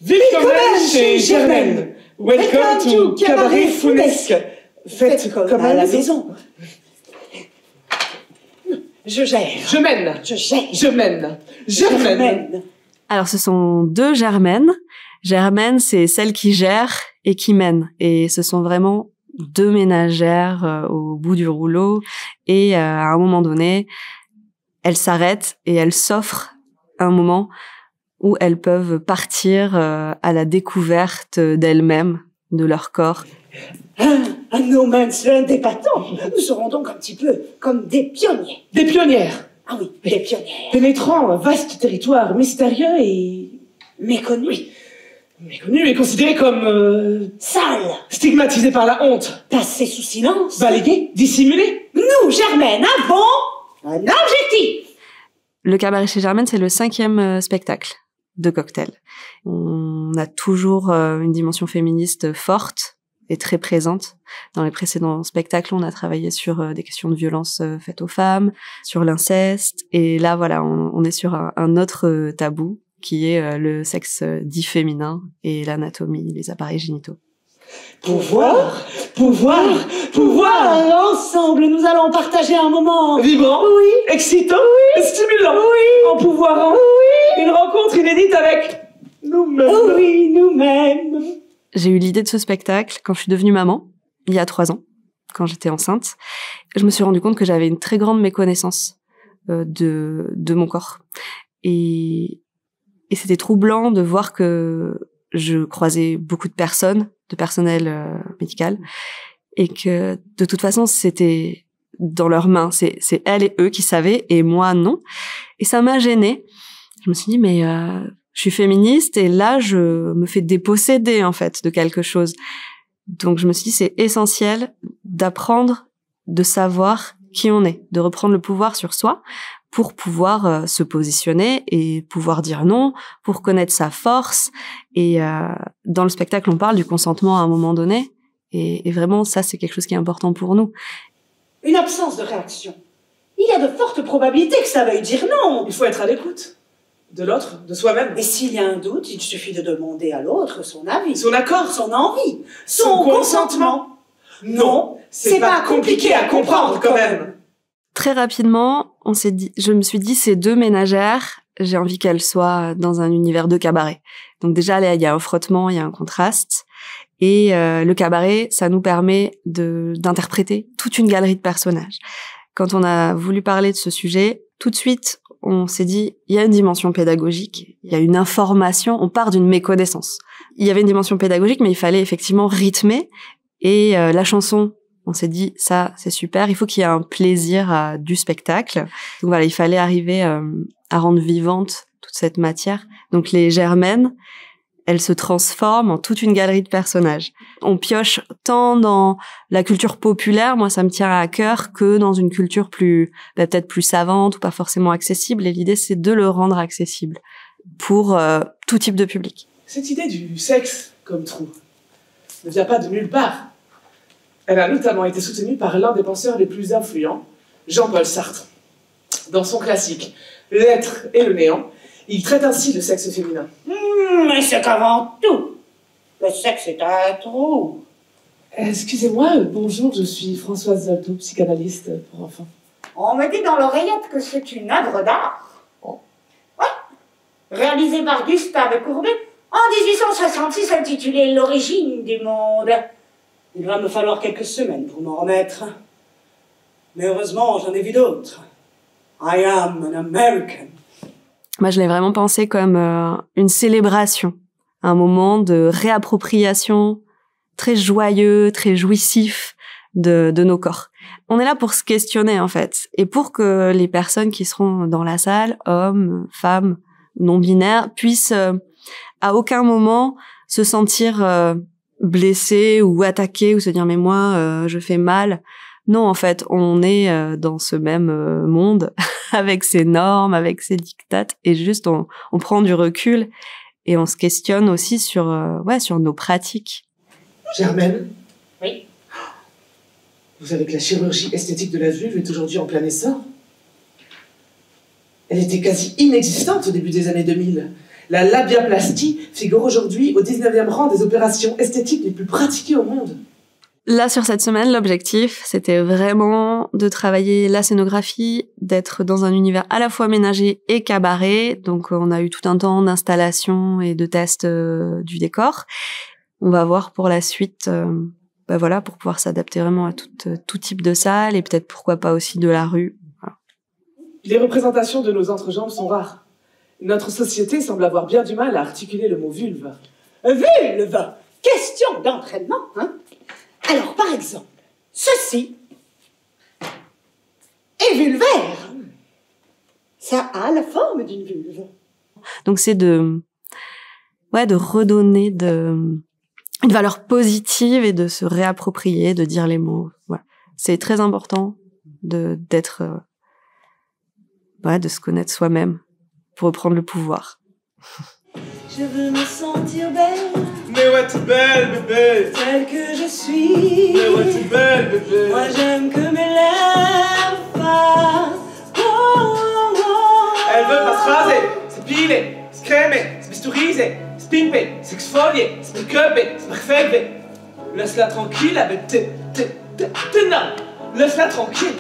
Willkommen chez Germaine. Welcome to Cabaret Founesque. Faites comme à la maison. Je gère. Je mène. Je gère. Je mène. Je mène. Alors, ce sont deux Germaines. Germaine, c'est celle qui gère et qui mène. Et ce sont vraiment deux ménagères au bout du rouleau. Et à un moment donné, elles s'arrêtent et elles s'offrent un moment où elles peuvent partir à la découverte d'elles-mêmes, de leur corps. Un no man's land épatant. Nous serons donc un petit peu comme des pionniers. Des pionnières. Ah oui, des pionnières. Pénétrant un vaste territoire mystérieux et... méconnu. Oui. Méconnu et considéré comme... sale. Stigmatisé par la honte. Passé sous silence. Balayé, dissimulé. Nous, Germaine, avons un objectif. Le cabaret chez Germaine, c'est le 5e spectacle de Cocktail. On a toujours une dimension féministe forte et très présente. Dans les précédents spectacles, on a travaillé sur des questions de violence faites aux femmes, sur l'inceste. Et là, voilà, on est sur un autre tabou qui est le sexe dit féminin et l'anatomie, les appareils génitaux. Pouvoir, pouvoir, pouvoir. Ensemble, nous allons partager un moment vibrant, oui, excitant, oui, stimulant, oui, en pouvoir, oui, une rencontre inédite avec nous-mêmes. Oui, nous-mêmes. J'ai eu l'idée de ce spectacle quand je suis devenue maman, il y a 3 ans, quand j'étais enceinte. Je me suis rendu compte que j'avais une très grande méconnaissance de mon corps. Et c'était troublant de voir que je croisais beaucoup de personnes, de personnel médical, et que de toute façon c'était dans leurs mains, c'est elles et eux qui savaient et moi non. Et ça m'a gênée. Je me suis dit mais je suis féministe et là je me fais déposséder en fait de quelque chose. Donc je me suis dit c'est essentiel d'apprendre, de savoir qui on est, de reprendre le pouvoir sur soi pour pouvoir se positionner et pouvoir dire non, pour connaître sa force. Et dans le spectacle, on parle du consentement à un moment donné. Et vraiment, ça, c'est quelque chose qui est important pour nous. Une absence de réaction. Il y a de fortes probabilités que ça veuille dire non. Il faut être à l'écoute. De l'autre, de soi-même. Et s'il y a un doute, il suffit de demander à l'autre son avis. Son accord. Son envie. Son consentement. Non, c'est pas compliqué à comprendre quand même. Très rapidement, je me suis dit, ces deux ménagères, j'ai envie qu'elles soient dans un univers de cabaret. Donc déjà, là, il y a un frottement, il y a un contraste. Et le cabaret, ça nous permet d'interpréter toute une galerie de personnages. Quand on a voulu parler de ce sujet, tout de suite, on s'est dit, il y a une dimension pédagogique, il y a une information, on part d'une méconnaissance. Il y avait une dimension pédagogique, mais il fallait effectivement rythmer. Et la chanson, on s'est dit, ça, c'est super, il faut qu'il y ait un plaisir du spectacle. Donc voilà, il fallait arriver à rendre vivante toute cette matière. Donc les Germaines, elles se transforment en toute une galerie de personnages. On pioche tant dans la culture populaire, moi ça me tient à cœur, que dans une culture peut-être plus savante ou pas forcément accessible. Et l'idée, c'est de le rendre accessible pour tout type de public. Cette idée du sexe comme trou ne vient pas de nulle part. Elle a notamment été soutenue par l'un des penseurs les plus influents, Jean-Paul Sartre. Dans son classique « L'être et le néant », il traite ainsi le sexe féminin. Mais c'est qu'avant tout, le sexe est un trou. Excusez-moi, bonjour, je suis Françoise Zolto, psychanalyste pour enfants. On me dit dans l'oreillette que c'est une œuvre d'art. Oh. Ouais. Réalisée par Gustave Courbet en 1866, intitulée « L'origine du monde ». Il va me falloir quelques semaines pour m'en remettre. Mais heureusement, j'en ai vu d'autres. I am an American. Moi, je l'ai vraiment pensé comme une célébration, un moment de réappropriation très joyeux, très jouissif de nos corps. On est là pour se questionner, en fait, et pour que les personnes qui seront dans la salle, hommes, femmes, non-binaires, puissent à aucun moment se sentir blessés ou attaqués ou se dire « mais moi, je fais mal ». Non, en fait, on est dans ce même monde avec ses normes, avec ses dictates, et juste on prend du recul et on se questionne aussi sur nos pratiques. Germaine. Oui. Vous savez que la chirurgie esthétique de la vulve est aujourd'hui en plein essor. Elle était quasi inexistante au début des années 2000. La labiaplastie figure aujourd'hui au 19e rang des opérations esthétiques les plus pratiquées au monde. Là, sur cette semaine, l'objectif, c'était vraiment de travailler la scénographie, d'être dans un univers à la fois ménager et cabaret. Donc, on a eu tout un temps d'installation et de test du décor. On va voir pour la suite, voilà, pour pouvoir s'adapter vraiment à tout type de salle et peut-être pourquoi pas aussi de la rue. Voilà. Les représentations de nos entrejambes sont rares. Notre société semble avoir bien du mal à articuler le mot vulve. Vulve! Question d'entraînement, hein? Alors, par exemple, ceci est vulvaire. Ça a la forme d'une vulve. Donc, c'est de redonner une valeur positive et de se réapproprier, de dire les mots. Voilà. C'est très important de se connaître soi-même pour reprendre le pouvoir. Je veux me sentir belle. Mais ouais, t'es belle, bébé. Telle que je suis. Mais ouais, t'es belle, bébé. Moi, j'aime que mes lèvres fassent. Oh, oh, oh. Elle veut pas se raser, se piler, se crémer, se bisturiser, se pimper, s'exfolier, se make-upper, se parfaiter. Laisse-la tranquille avec tes non. Laisse-la tranquille.